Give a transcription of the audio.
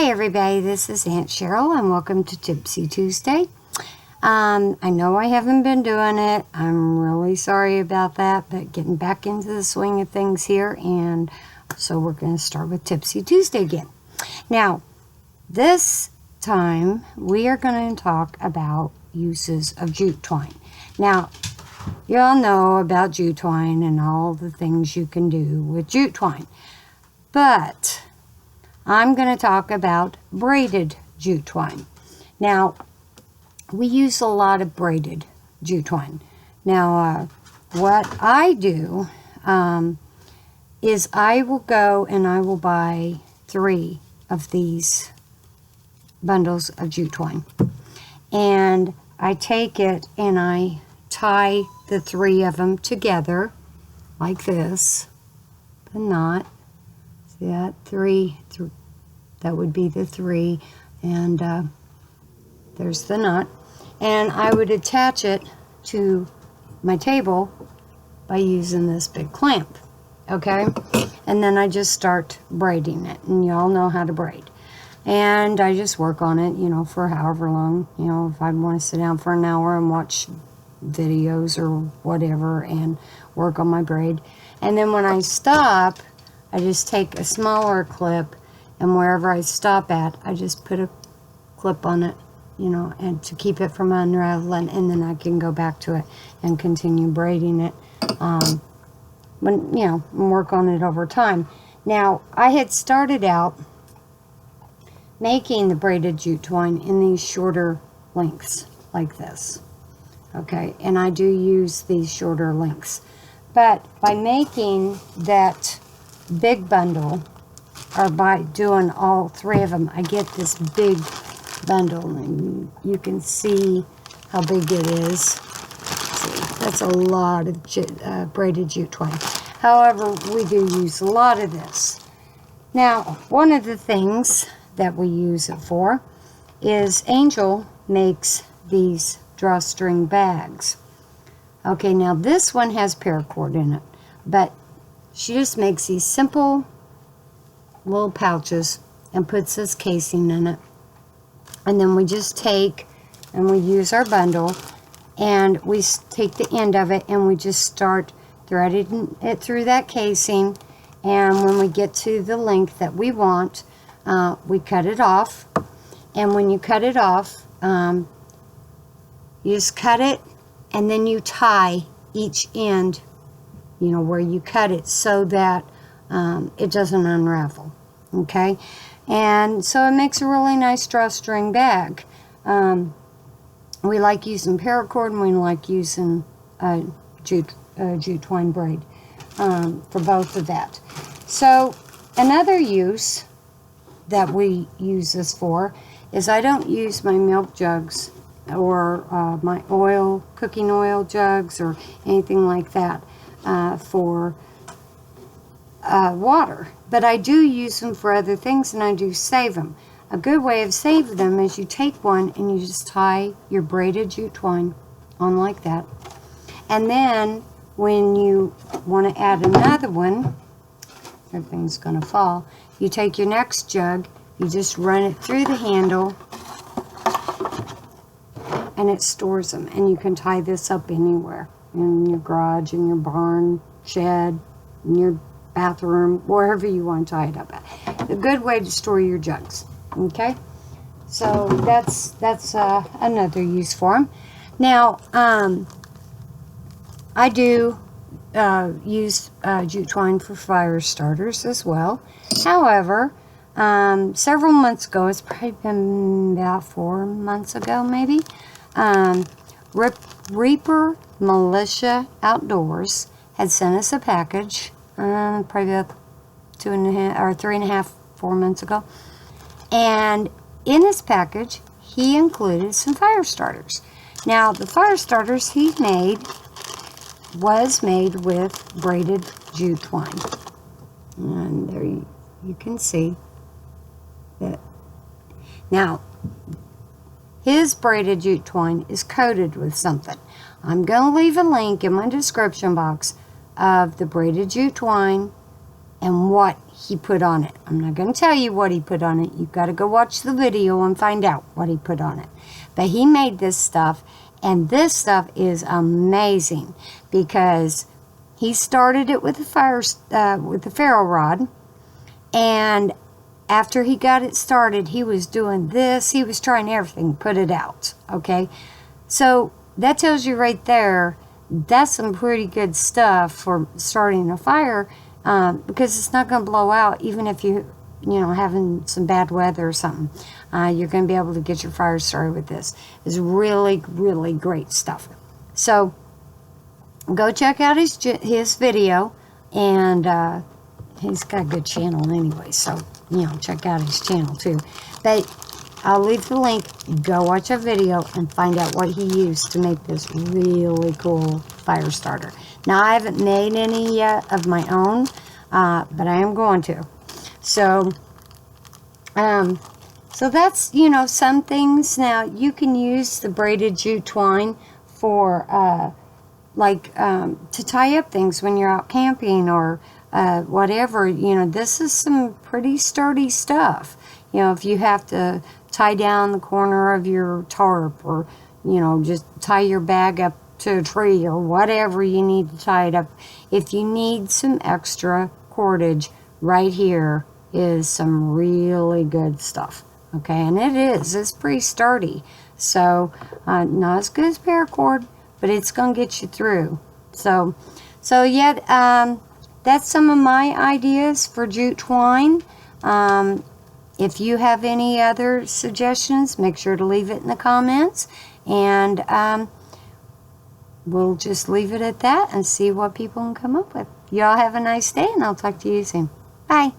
Hey everybody, this is Aunt Cheryl and welcome to Tipsy Tuesday. I know I haven't been doing it. I'm really sorry about that, but getting back into the swing of things here, and so we're going to start with Tipsy Tuesday again. Now, this time we are going to talk about uses of jute twine. Now, you all know about jute twine and all the things you can do with jute twine, but I'm going to talk about braided jute twine. Now, we use a lot of braided jute twine. Now, what I do is I will go and I will buy 3 of these bundles of jute twine. And I take it and I tie the 3 of them together like this. The knot. See that? 3, that would be the 3. And there's the knot. And I would attach it to my table by using this big clamp. Okay? And then I just start braiding it. And you all know how to braid. And I just work on it, you know, for however long. You know, if I want to sit down for an hour and watch videos or whatever and work on my braid. And then when I stop, I just take a smaller clip, and wherever I stop at, I just put a clip on it, you know, and to keep it from unraveling, and then I can go back to it and continue braiding it, when, you know, and work on it over time. Now, I had started out making the braided jute twine in these shorter lengths, like this, okay, and I do use these shorter lengths, but by making that big bundle, or by doing all 3 of them, I get this big bundle, and you can see how big it is. See, that's a lot of braided jute twine. However, we do use a lot of this. Now, one of the things that we use it for is Angel makes these drawstring bags. Okay, now this one has paracord in it, but she just makes these simple little pouches and puts this casing in it. And then we just take and we use our bundle and we take the end of it and we just start threading it through that casing. And when we get to the length that we want, we cut it off. And when you cut it off, you just cut it and then you tie each end, you know, where you cut it, so that it doesn't unravel. Okay, and so it makes a really nice drawstring bag. We like using paracord, and we like using jute twine braid for both of that. So another use that we use this for is I don't use my milk jugs or my cooking oil jugs or anything like that for water, but I do use them for other things, and I do save them. A good way of saving them is you take one and you just tie your braided jute twine on like that, and then when you want to add another one, everything's going to fall, you take your next jug, you just run it through the handle, and it stores them. And you can tie this up anywhere, in your garage, in your barn, shed, in your bathroom, wherever you want to tie it up at. A good way to store your jugs. Okay, so that's another use for them. Now, I do use jute twine for fire starters as well. However, several months ago, it's probably been about 4 months ago maybe, Reaper Militia Outdoors had sent us a package, probably about 2.5 or 3.5, 4 months ago. And in this package, he included some fire starters. Now, the fire starters he was made with braided jute twine. And there you can see that. Now, his braided jute twine is coated with something. I'm going to leave a link in my description box of the braided jute twine and what he put on it. I'm not going to tell you what he put on it. You've got to go watch the video and find out what he put on it. But he made this stuff, and this stuff is amazing because he started it with the ferro rod, and after he got it started, he was doing this. He was trying everything, put it out. Okay, so that tells you right there, that's some pretty good stuff for starting a fire, because it's not going to blow out even if you having some bad weather or something. You're going to be able to get your fire started with this. It's really, really great stuff. So go check out his video, and he's got a good channel anyway, so check out his channel too. But I'll leave the link. Go watch a video and find out what he used to make this really cool fire starter. Now, I haven't made any yet of my own, but I am going to. So, so that's, some things. Now, you can use the braided jute twine for, to tie up things when you're out camping or whatever. This is some pretty sturdy stuff. If you have to tie down the corner of your tarp, or, just tie your bag up to a tree, or whatever you need to tie it up. If you need some extra cordage, right here is some really good stuff. Okay, and it's pretty sturdy. So, not as good as paracord, but it's going to get you through. So yeah, that's some of my ideas for jute twine. If you have any other suggestions, make sure to leave it in the comments, and we'll just leave it at that and see what people can come up with. Y'all have a nice day, and I'll talk to you soon. Bye.